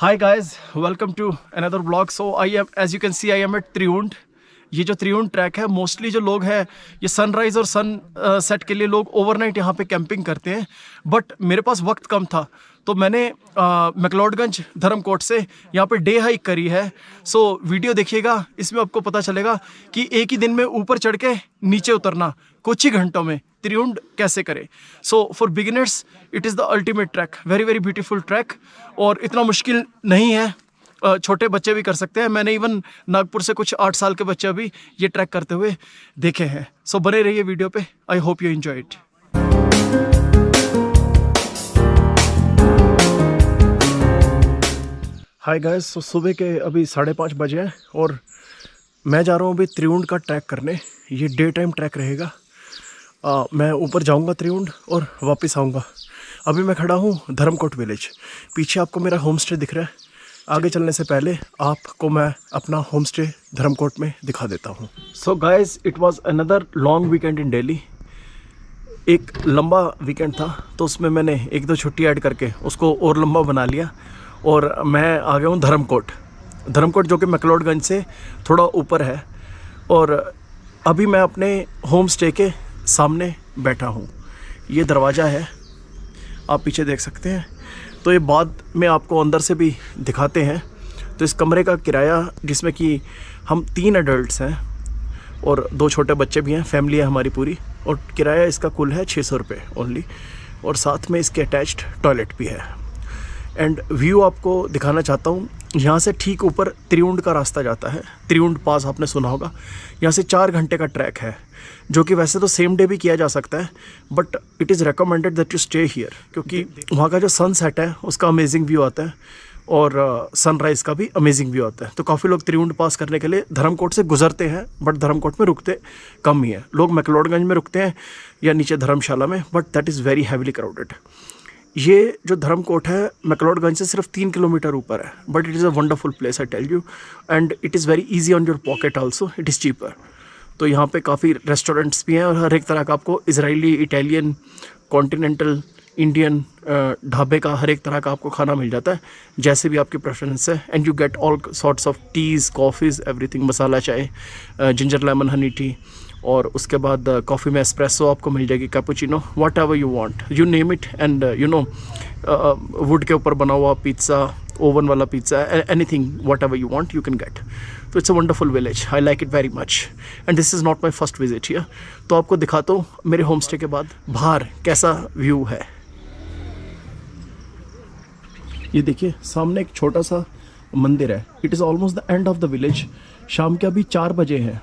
Hi guys, welcome to another vlog. So I am, as you can see, I am at Triund. ये जो Triund track है, mostly जो लोग हैं ये सनराइज और सन सेट के लिए लोग ओवरनाइट यहाँ पे कैंपिंग करते हैं. बट मेरे पास वक्त कम था तो मैंने मैक्लोडगंज धर्मकोट से यहाँ पे डे हाइक करी है. सो वीडियो देखिएगा, इसमें आपको पता चलेगा कि एक ही दिन में ऊपर चढ़ के नीचे उतरना कुछ ही घंटों में त्रिउंड कैसे करें. So for beginners it is the ultimate track, very very beautiful track. और इतना मुश्किल नहीं है, छोटे बच्चे भी कर सकते हैं. मैंने इवन नागपुर से कुछ 8 साल के बच्चे भी ये ट्रैक करते हुए देखे हैं. सो बने रहिए वीडियो पे. I hope you enjoy it. Hi guys, so सुबह के अभी 5:30 बजे हैं और मैं जा रहा हूँ अभी त्रिउंड का ट्रैक करने. ये डे टाइम ट्रैक रहेगा. मैं ऊपर जाऊँगा त्रिउंड और वापस आऊँगा. अभी मैं खड़ा हूँ धर्मकोट विलेज. पीछे आपको मेरा होम स्टे दिख रहा है. आगे चलने से पहले आपको मैं अपना होम स्टे धर्मकोट में दिखा देता हूँ. So guys, it was another long weekend इन दिल्ली. एक लंबा वीकेंड था तो उसमें मैंने 1-2 छुट्टी ऐड करके उसको और लंबा बना लिया और मैं आ गया हूँ धर्मकोट जो कि मैक्लोडगंज से थोड़ा ऊपर है. और अभी मैं अपने होम स्टे के सामने बैठा हूँ. ये दरवाज़ा है, आप पीछे देख सकते हैं. तो ये बाद में आपको अंदर से भी दिखाते हैं. तो इस कमरे का किराया, जिसमें कि हम 3 एडल्ट्स हैं और 2 छोटे बच्चे भी हैं, फैमिली है हमारी पूरी, और किराया इसका कुल है 600 रुपये ओनली. और साथ में इसके अटैच्ड टॉयलेट भी है. एंड व्यू आपको दिखाना चाहता हूँ. यहाँ से ठीक ऊपर त्रिउंड का रास्ता जाता है. त्रिउंड पास आपने सुना होगा. यहाँ से 4 घंटे का ट्रैक है, जो कि वैसे तो सेम डे भी किया जा सकता है, but it is recommended that you stay here, क्योंकि वहाँ का जो सनसेट है उसका अमेजिंग व्यू आता है और सनराइज़ का भी अमेजिंग व्यू आता है. तो काफ़ी लोग त्रिउंड पास करने के लिए धर्मकोट से गुजरते हैं, बट धर्मकोट में रुकते कम ही है. लोग मैक्लोडगंज में रुकते हैं या नीचे धर्मशाला में, but that is very heavily crowded. ये जो धर्मकोट है मैक्लोडगंज से सिर्फ 3 किलोमीटर ऊपर है, but it is a wonderful place, I tell you. And it is very easy on your pocket also, it is cheaper. तो यहाँ पे काफ़ी रेस्टोरेंट्स भी हैं और हर एक तरह का आपको इजरायली, इटालियन, कॉन्टिनेंटल, इंडियन ढाबे का हर एक तरह का आपको खाना मिल जाता है, जैसे भी आपकी प्रेफरेंस है. And you get all sorts of teas, coffees, everything. Masala chai, ginger lemon Honey T, और उसके बाद कॉफ़ी में एस्प्रेसो आपको मिल जाएगी, cappuccino, whatever you want, you name it. And you know, wood के ऊपर बना हुआ पिज़्ज़ा, ओवन वाला pizza, anything whatever you want you can get. तो it's a wonderful village, I like it very much. And this is not my first visit here. तो आपको दिखाता हूँ मेरे होम स्टे के बाद बाहर कैसा व्यू है. ये देखिए, सामने एक छोटा सा मंदिर है. It is almost the end of the village. शाम के अभी 4 बजे हैं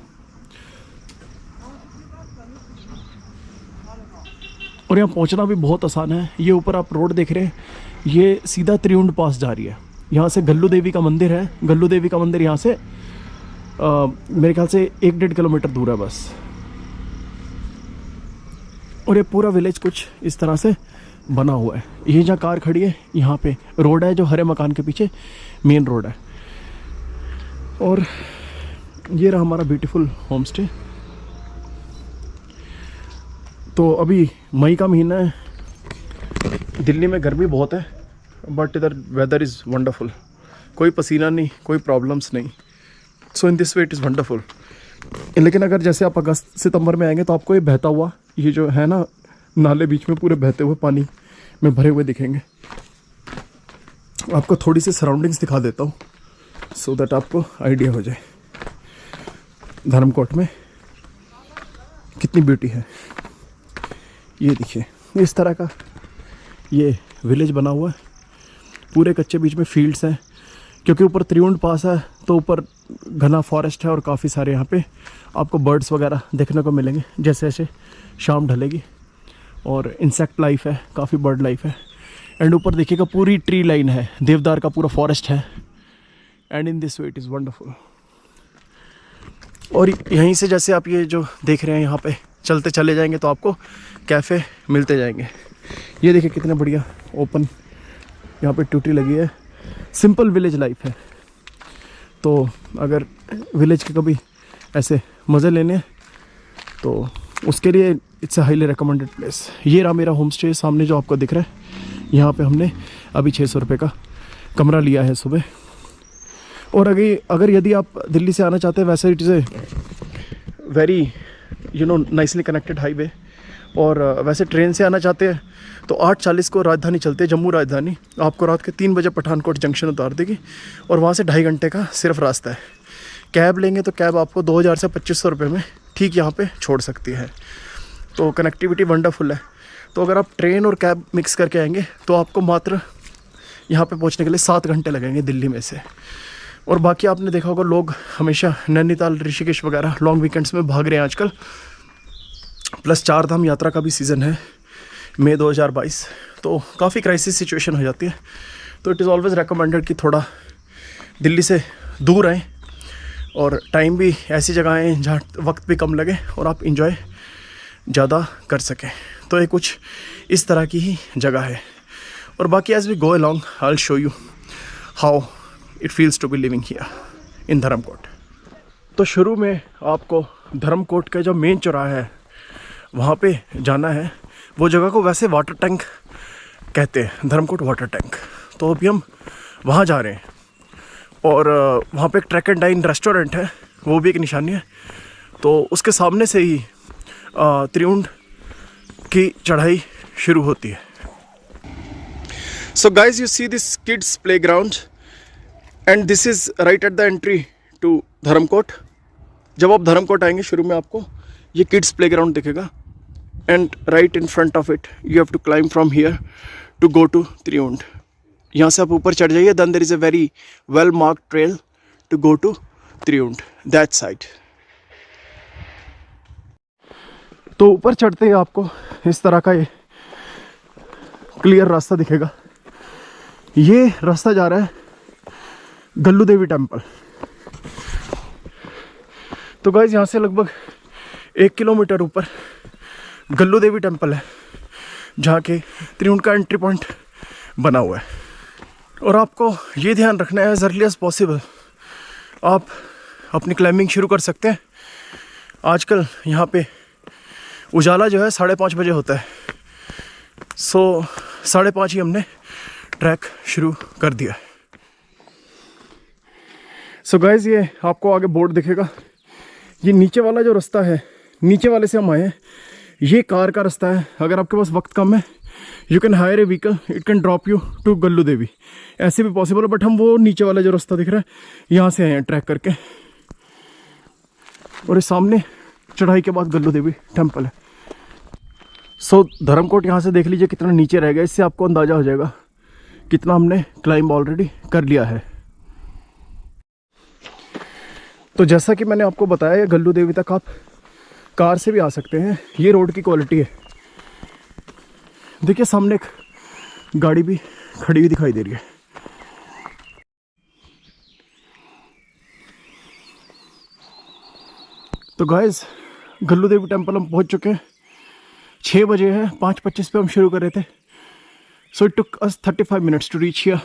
और यहाँ पहुँचना भी बहुत आसान है. ये ऊपर आप रोड देख रहे हैं, ये सीधा त्रिउंड पास जा रही है. यहाँ से गल्लू देवी का मंदिर है. गल्लू देवी का मंदिर यहाँ से मेरे ख्याल से 1-1.5 किलोमीटर दूर है बस. और ये पूरा विलेज कुछ इस तरह से बना हुआ है. ये जहाँ कार खड़ी है, यहाँ पे रोड है जो हरे मकान के पीछे मेन रोड है. और ये रहा हमारा ब्यूटीफुल होम स्टे. तो अभी मई का महीना है. दिल्ली में गर्मी बहुत है, बट इधर वेदर इज़ वंडरफुल. कोई पसीना नहीं, कोई प्रॉब्लम्स नहीं. So in this way it is wonderful. लेकिन अगर जैसे आप अगस्त सितंबर में आएंगे तो आपको ये बहता हुआ, ये जो है ना नाले बीच में पूरे बहते हुए पानी में भरे हुए दिखेंगे. आपको थोड़ी सी सराउंडिंग्स दिखा देता हूँ सो दैट आपको आइडिया हो जाए धर्मकोट में कितनी ब्यूटी है. ये देखिए, इस तरह का ये विलेज बना हुआ है. पूरे कच्चे बीच में फील्ड्स हैं, क्योंकि ऊपर त्रिउंड पास है तो ऊपर घना फॉरेस्ट है और काफ़ी सारे यहाँ पे आपको बर्ड्स वगैरह देखने को मिलेंगे जैसे जैसे शाम ढलेगी. और इंसेक्ट लाइफ है, काफ़ी बर्ड लाइफ है. एंड ऊपर देखिएगा पूरी ट्री लाइन है, देवदार का पूरा फॉरेस्ट है. And in this way it is wonderful. और यहीं से जैसे आप ये जो देख रहे हैं, यहाँ पे चलते चले जाएंगे तो आपको कैफ़े मिलते जाएंगे. ये देखिए कितना बढ़िया ओपन यहाँ पे ट्यूटी लगी है. सिंपल विलेज लाइफ है. तो अगर विलेज के कभी ऐसे मज़े लेने तो उसके लिए it's a highly recommended place. ये रहा मेरा होम स्टे सामने जो आपको दिख रहा है. यहाँ पे हमने अभी 600 रुपये का कमरा लिया है सुबह। और अगर यदि आप दिल्ली से आना चाहते हैं, वैसे it is a very nicely connected highway. और वैसे ट्रेन से आना चाहते हैं तो 8:40 को राजधानी चलते हैं, जम्मू राजधानी। आपको रात के 3 बजे पठानकोट जंक्शन उतार देगी और वहाँ से 2.5 घंटे का सिर्फ रास्ता है। कैब लेंगे तो कैब आपको 2000 से 2500 रुपये में ठीक यहाँ पे छोड़ सकती है। तो कनेक्टिविटी वंडरफुल है। तो अगर आप ट्रेन और कैब मिक्स करके आएंगे तो आपको मात्र यहाँ पे पहुँचने के लिए 7 घंटे लगेंगे दिल्ली में से। और बाकी आपने देखा होगा लोग हमेशा नैनीताल, ऋषिकेश वगैरह लॉन्ग वीकेंड्स में भाग रहे हैं आजकल। प्लस 4 धाम यात्रा का भी सीज़न है, मई 2022। तो काफ़ी क्राइसिस सिचुएशन हो जाती है। तो इट इज़ ऑलवेज़ रेकमेंडेड कि थोड़ा दिल्ली से दूर आएँ और टाइम भी ऐसी जगह आएँ जहाँ वक्त भी कम लगे और आप इंजॉय ज़्यादा कर सकें। तो ये कुछ इस तरह की ही जगह है। और बाकी as we go along I will show you how it feels to be living here in Dharamkot. तो शुरू में आपको धर्मकोट का जो मेन चौराहा है वहाँ पे जाना है। वो जगह को वैसे वाटर टैंक कहते हैं, धर्मकोट वाटर टैंक। तो अभी हम वहाँ जा रहे हैं और वहाँ पे एक ट्रैक एंड डाइन रेस्टोरेंट है, वो भी एक निशानी है। तो उसके सामने से ही त्रिउंड की चढ़ाई शुरू होती है। So guys you see this kids playground and this is right at the entry to Dharamkot. जब आप धर्मकोट आएंगे शुरू में आपको ये किड्स प्ले ग्राउंड दिखेगा and right in front of it you have to climb from here to go to Triund. यहाँ से आप ऊपर चढ़ जाइए, then there is a very well marked trail to go to Triund that side. तो ऊपर चढ़ते ही आपको इस तरह का ये क्लियर रास्ता दिखेगा। ये रास्ता जा रहा है गल्लू देवी टेम्पल। तो गाइज यहाँ से लगभग 1 किलोमीटर ऊपर गल्लू देवी टेम्पल है, जहाँ के त्रिउंड का एंट्री पॉइंट बना हुआ है। और आपको ये ध्यान रखना है एज अर्ली एज पॉसिबल आप अपनी क्लाइंबिंग शुरू कर सकते हैं। आजकल यहाँ पे उजाला जो है 5:30 बजे होता है। सो 5:30 ही हमने ट्रैक शुरू कर दिया है। सो गाइज ये आपको आगे बोर्ड दिखेगा। ये नीचे वाला जो रास्ता है, नीचे वाले से हम आए हैं, ये कार का रास्ता है। अगर आपके पास वक्त कम है you can hire a vehicle, it can drop you to Gallu Devi, ऐसे भी पॉसिबल है। बट हम वो नीचे वाला जो रास्ता दिख रहा है यहाँ से आए हैं ट्रैक करके। और इस सामने चढ़ाई के बाद गल्लू देवी टेम्पल है। सो धर्मकोट यहाँ से देख लीजिए कितना नीचे रह गया। इससे आपको अंदाज़ा हो जाएगा कितना हमने क्लाइंब ऑलरेडी कर लिया है। तो जैसा कि मैंने आपको बताया गल्लू देवी तक आप कार से भी आ सकते हैं। ये रोड की क्वालिटी है। देखिए सामने एक गाड़ी भी खड़ी हुई दिखाई दे रही है। तो गाइस गल्लू देवी टेम्पल हम पहुंच चुके हैं। 6 बजे है, 5:25 पे हम शुरू कर रहे थे। So it took us 35 minutes to reach here.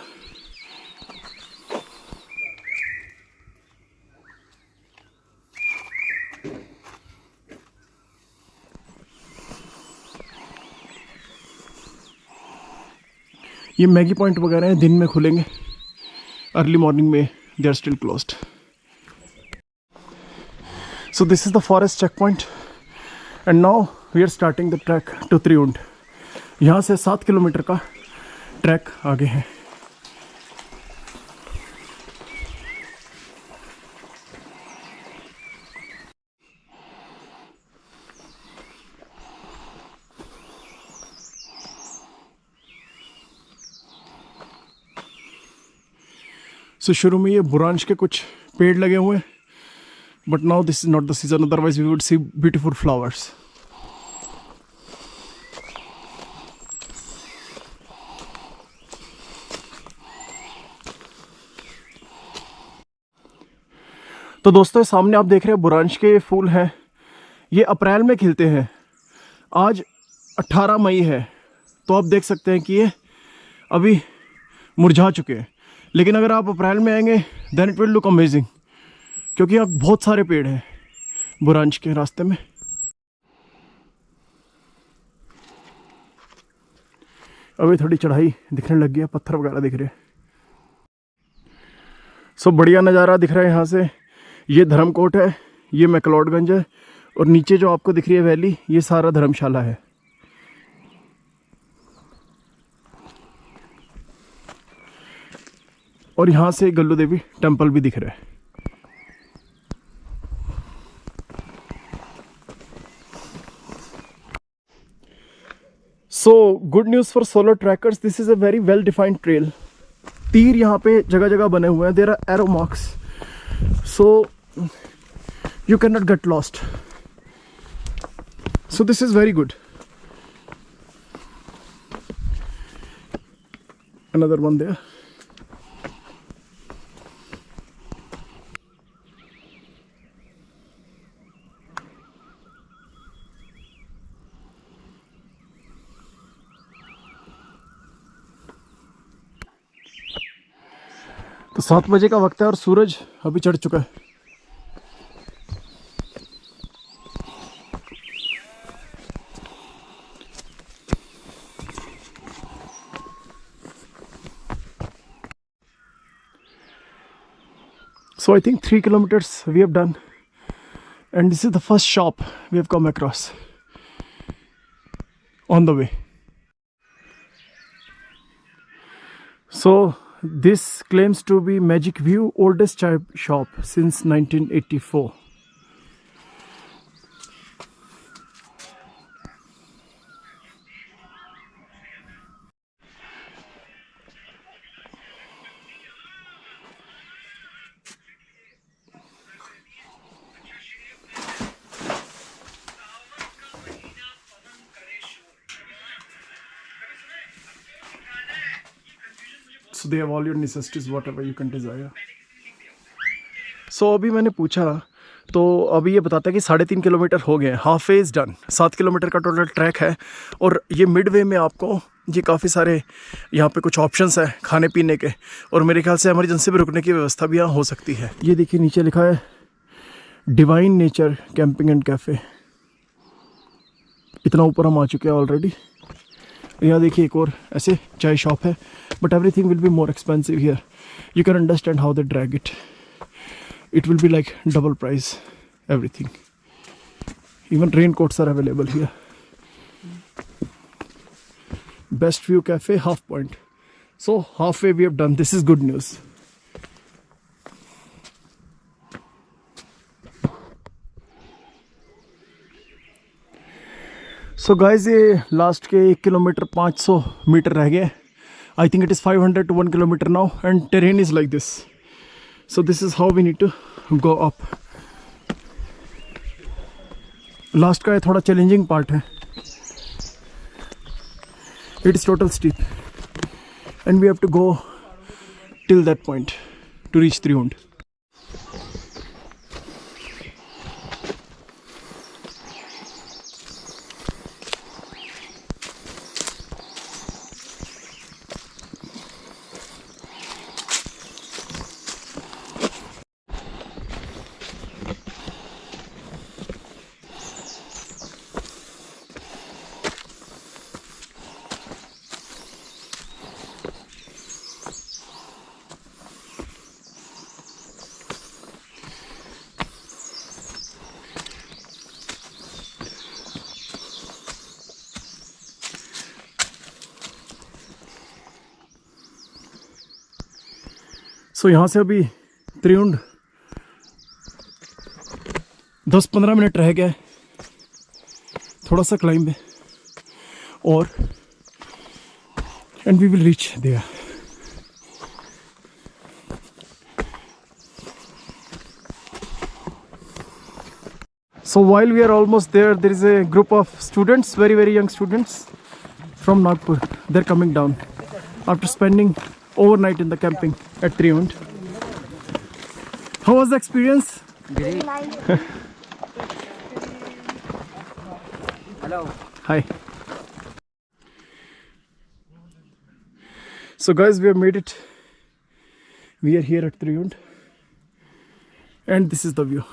ये मैगी पॉइंट वगैरह हैं, दिन में खुलेंगे, अर्ली मॉर्निंग में they are still closed. So this is the forest check point and now we are starting the track to Triund. यहाँ से 7 kilometre का ट्रैक आगे है। सो शुरू में ये बुरांश के कुछ पेड़ लगे हुए हैं, but now this is not the season, otherwise we would see beautiful flowers. तो दोस्तों सामने आप देख रहे हैं बुरांश के फूल हैं। ये अप्रैल में खिलते हैं। आज 18 मई है, तो आप देख सकते हैं कि ये अभी मुरझा चुके हैं। लेकिन अगर आप अप्रैल में आएंगे then it will look amazing, क्योंकि यहाँ बहुत सारे पेड़ हैं बुरांश के रास्ते में। अभी थोड़ी चढ़ाई दिखने लग गई है, पत्थर वगैरह दिख रहे हैं। सो बढ़िया नज़ारा दिख रहा है यहाँ से। ये धर्मकोट है, ये मैक्लोडगंज है, और नीचे जो आपको दिख रही है वैली, ये सारा धर्मशाला है। और यहाँ से गल्लू देवी टेम्पल भी दिख रहा है। So good news for solo trekkers, this is a very well defined trail. तीर यहाँ पे जगह जगह बने हुए हैं, there are arrow marks, so you cannot get lost, so this is very good. Another one there. तो 7 बजे का वक्त है और सूरज अभी चढ़ चुका है। So I think 3 kilometers we have done, and this is the first shop we have come across on the way. So this claims to be Magic View, oldest chai shop since 1984. So they have all your necessities, whatever you can desire. So अभी मैंने पूछा तो अभी ये बताता है कि 3.5 kilometre हो गए, half way is done. 7 kilometre का टोटल ट्रैक है, और ये मिड वे में आपको ये काफ़ी सारे यहाँ पे कुछ ऑप्शंस हैं खाने पीने के, और मेरे ख्याल से इमरजेंसी में रुकने की व्यवस्था भी यहाँ हो सकती है। ये देखिए नीचे लिखा है divine nature camping and cafe. इतना ऊपर हम आ चुके हैं ऑलरेडी। यहाँ देखिए एक और ऐसे चाय शॉप है, but everything will be more expensive here. You can understand how they drag it, it will be like double price everything. Even raincoats are available here. Best View Cafe, Half Point. So halfway we have done. This is good news. So guys, ये last के 1 kilometre 500 metre रह गए। I think it is 500 to 1 kilometer now, and terrain is like this. So this is how we need to go up. Last का ये थोड़ा challenging part है। It is total steep, and we have to go till that point to reach Triund. सो यहाँ से अभी Triund 10-15 minute रह गया है, थोड़ा सा क्लाइंब है, और and we will reach there. So while we are almost there, there is a group of students, very young students from Nagpur. They're coming down after spending overnight in the camping at Triund. How was the experience? Great. Hello. Hi. So guys, we have made it. We are here at Triund, and this is the view.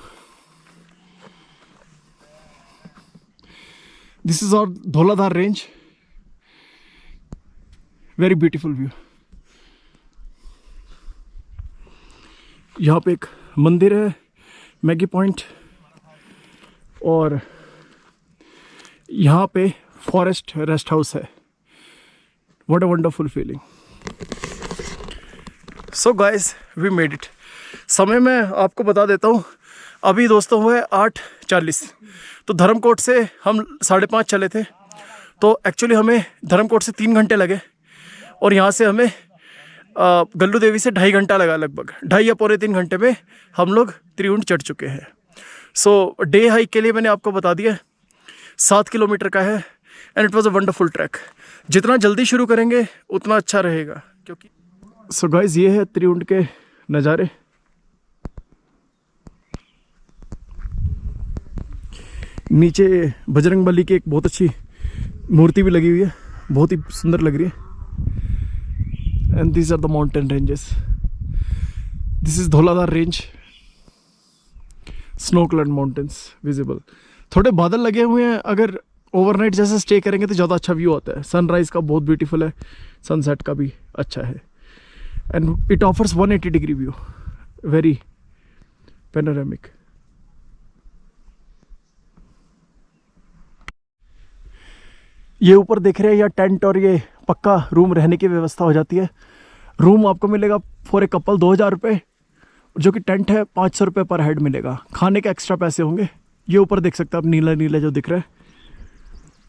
This is our Dholadhar range. Very beautiful view. यहाँ पे एक मंदिर है, Maggi point, और यहाँ पे forest rest house है। What a wonderful feeling. So guys, we made it. समय मैं आपको बता देता हूँ, अभी दोस्तों हुए 8:40। तो धर्मकोट से हम 5:30 चले थे, तो एक्चुअली हमें धर्मकोट से 3 घंटे लगे, और यहाँ से हमें गल्लू देवी से 2.5 घंटा लगा, लगभग 2.5 या पौने 3 घंटे में हम लोग त्रिउंड चढ़ चुके हैं। सो डे हाइक के लिए मैंने आपको बता दिया 7 किलोमीटर का है, and it was a wonderful track. जितना जल्दी शुरू करेंगे उतना अच्छा रहेगा, क्योंकि सो गाइस, ये है त्रिउंड के नज़ारे। नीचे बजरंगबली की एक बहुत अच्छी मूर्ति भी लगी हुई है, बहुत ही सुंदर लग रही है। And these are the mountain ranges. This is Dhauladhar range, snow clad mountains visible. थोड़े बादल लगे हुए हैं, अगर ओवरनाइट जैसे स्टे करेंगे तो ज़्यादा अच्छा व्यू आता है। सनराइज़ का बहुत ब्यूटीफुल है, सनसेट का भी अच्छा है, and it offers 180 degree view, very panoramic. ये ऊपर देख रहे हैं, या टेंट और ये पक्का रूम रहने की व्यवस्था हो जाती है। रूम आपको मिलेगा फॉर ए कपल 2000 रुपये, जो कि टेंट है 500 रुपये पर हेड मिलेगा। खाने के एक्स्ट्रा पैसे होंगे। ये ऊपर देख सकते हैं आप, नीला नीला जो दिख रहा है,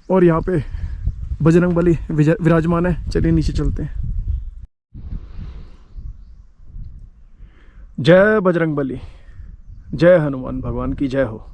और यहाँ पे बजरंगबली विराजमान है। चलिए नीचे चलते हैं। जय बजरंगबली, जय हनुमान भगवान की जय हो।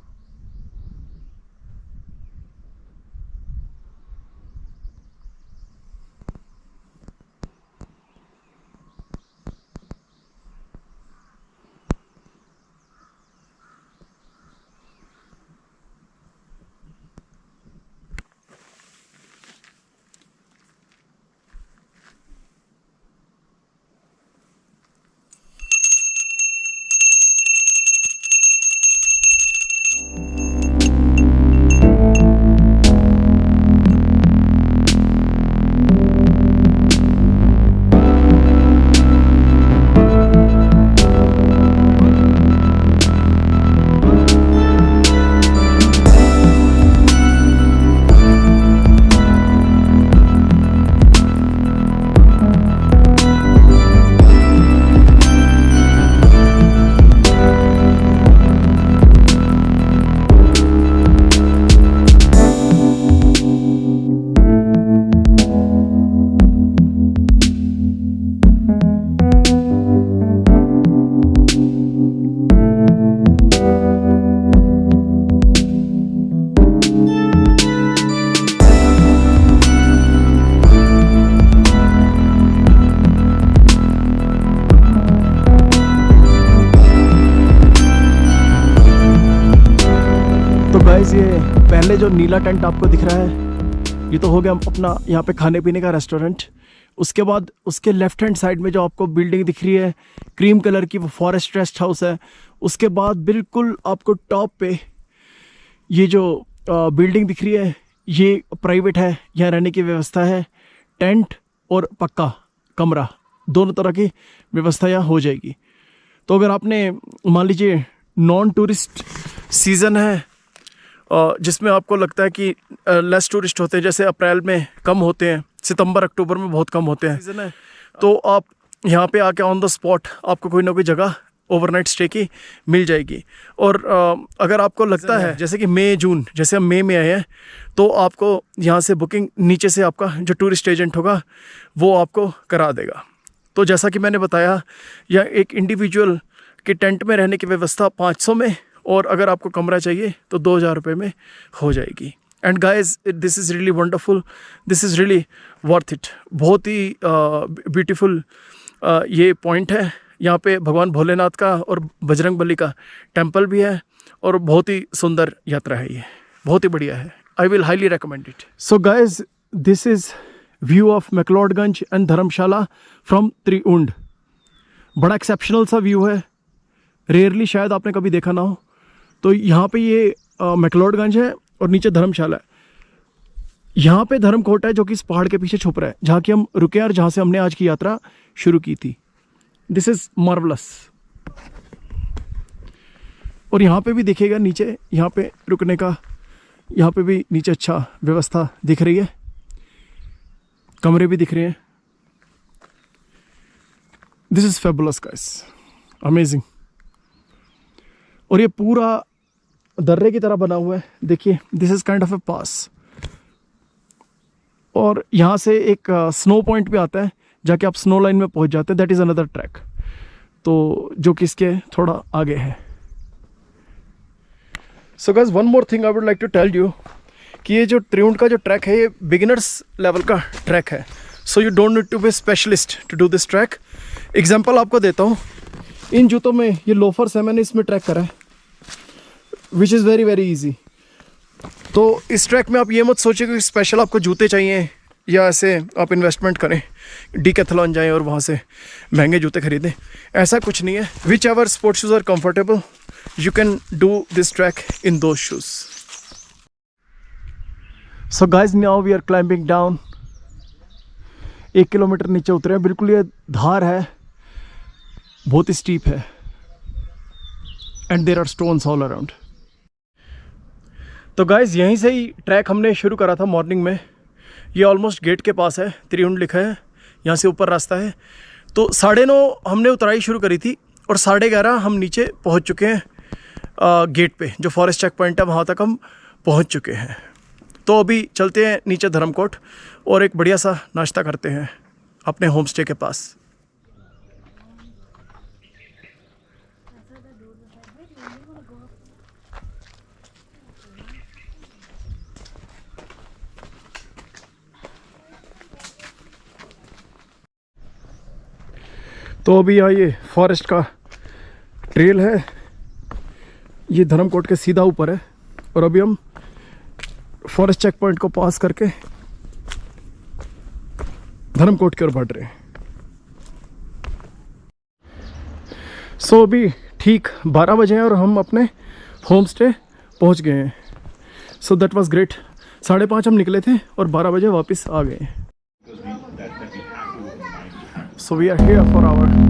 गाइस, ये पहले जो नीला टेंट आपको दिख रहा है, ये तो हो गया अपना यहाँ पे खाने पीने का रेस्टोरेंट। उसके बाद उसके लेफ्ट हैंड साइड में जो आपको बिल्डिंग दिख रही है क्रीम कलर की, वो फॉरेस्ट रेस्ट हाउस है। उसके बाद बिल्कुल आपको टॉप पे ये जो बिल्डिंग दिख रही है, ये प्राइवेट है, यहाँ रहने की व्यवस्था है। टेंट और पक्का कमरा, दोनों तरह की व्यवस्था यहाँ हो जाएगी। तो अगर आपने मान लीजिए नॉन टूरिस्ट सीज़न है, जिसमें आपको लगता है कि लेस टूरिस्ट होते हैं, जैसे अप्रैल में कम होते हैं, सितंबर अक्टूबर में बहुत कम होते हैं सीजन है, तो आप यहाँ पे आके ऑन द स्पॉट आपको कोई ना कोई जगह ओवरनाइट स्टे की मिल जाएगी। और अगर आपको लगता है जैसे कि मई जून, जैसे हम मई में आए हैं, तो आपको यहाँ से बुकिंग नीचे से आपका जो टूरिस्ट एजेंट होगा वो आपको करा देगा। तो जैसा कि मैंने बताया, यह एक इंडिविजुअल के टेंट में रहने की व्यवस्था 500 में, और अगर आपको कमरा चाहिए तो 2000 रुपये में हो जाएगी। And guys, this is really wonderful, this is really worth it. बहुत ही ब्यूटीफुल ये पॉइंट है। यहाँ पे भगवान भोलेनाथ का और बजरंगबली का टेम्पल भी है, और बहुत ही सुंदर यात्रा है, ये बहुत ही बढ़िया है। I will highly recommend it. So guys, this is view of McLeodganj and Dharamshala from Triund. बड़ा एक्सेप्शनल सा व्यू है, रेयरली शायद आपने कभी देखा ना हो। तो यहाँ पे ये मैक्लोडगंज है और नीचे धर्मशाला है। यहाँ पे धर्मकोट है जो कि इस पहाड़ के पीछे छुप रहा है, जहाँ की हम रुके और जहाँ से हमने आज की यात्रा शुरू की थी। This is marvellous. और यहाँ पे भी दिखेगा नीचे, यहाँ पे रुकने का, यहाँ पे भी नीचे अच्छा व्यवस्था दिख रही है, कमरे भी दिख रहे हैं। This is fabulous guys, amazing. और ये पूरा दर्रे की तरह बना हुआ है, देखिए दिस इज़ काइंड ऑफ ए पास। और यहाँ से एक स्नो पॉइंट भी आता है, जाके आप स्नो लाइन में पहुँच जाते हैं, दैट इज़ अनदर ट्रैक, तो जो कि इसके थोड़ा आगे है। So guys, one more thing I would like to tell you कि ये जो त्रिउंड का जो ट्रैक है, ये बिगिनर्स लेवल का ट्रैक है। So you don't need to be specialist to do this track. Example आपको देता हूँ, इन जूतों में, ये लोफर्स है, मैंने इसमें ट्रैक करा है, which is very very easy. तो इस ट्रैक में आप ये मत सोचिए कि स्पेशल आपको जूते चाहिए या ऐसे आप इन्वेस्टमेंट करें, डीकैथलॉन जाएं और वहाँ से महंगे जूते खरीदें, ऐसा कुछ नहीं है। Whichever sports shoes are comfortable, you can do this trek in those shoes. So guys, now we are climbing down. 1 kilometre नीचे उतरे हैं, बिल्कुल ये धार है, बहुत ही स्टीप है, and there are stones all around. तो गाइज यहीं से ही ट्रैक हमने शुरू करा था मॉर्निंग में। ये ऑलमोस्ट गेट के पास है, त्रिउंड लिखा है, यहाँ से ऊपर रास्ता है। तो 9:30 हमने उतराई शुरू करी थी और 11:30 हम नीचे पहुँच चुके हैं गेट पे, जो फॉरेस्ट चेक पॉइंट है, वहाँ तक हम पहुँच चुके हैं। तो अभी चलते हैं नीचे धर्मकोट और एक बढ़िया सा नाश्ता करते हैं अपने होम स्टे के पास। तो अभी ये फॉरेस्ट का ट्रेल है, ये धर्मकोट के सीधा ऊपर है, और अभी हम फॉरेस्ट चेक पॉइंट को पास करके धर्मकोट की ओर बढ़ रहे हैं। सो अभी ठीक 12 बजे हैं और हम अपने होम स्टे पहुँच गए हैं। So that was great. 5:30 हम निकले थे और 12 बजे वापस आ गए। So we are here for hour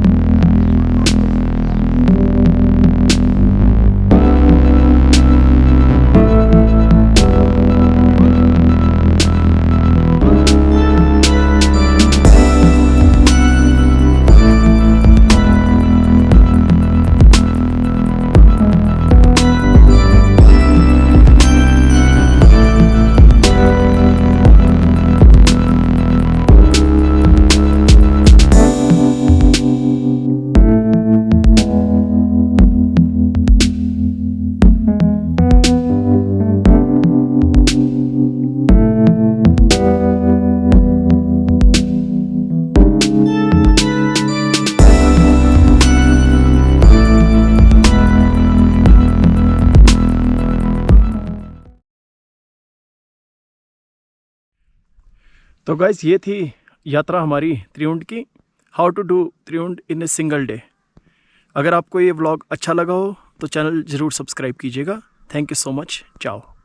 तो गाइस, ये थी यात्रा हमारी त्रिउंड की। How to do Triund in a single day. अगर आपको ये व्लॉग अच्छा लगा हो तो चैनल ज़रूर सब्सक्राइब कीजिएगा। Thank you so much. चाओ।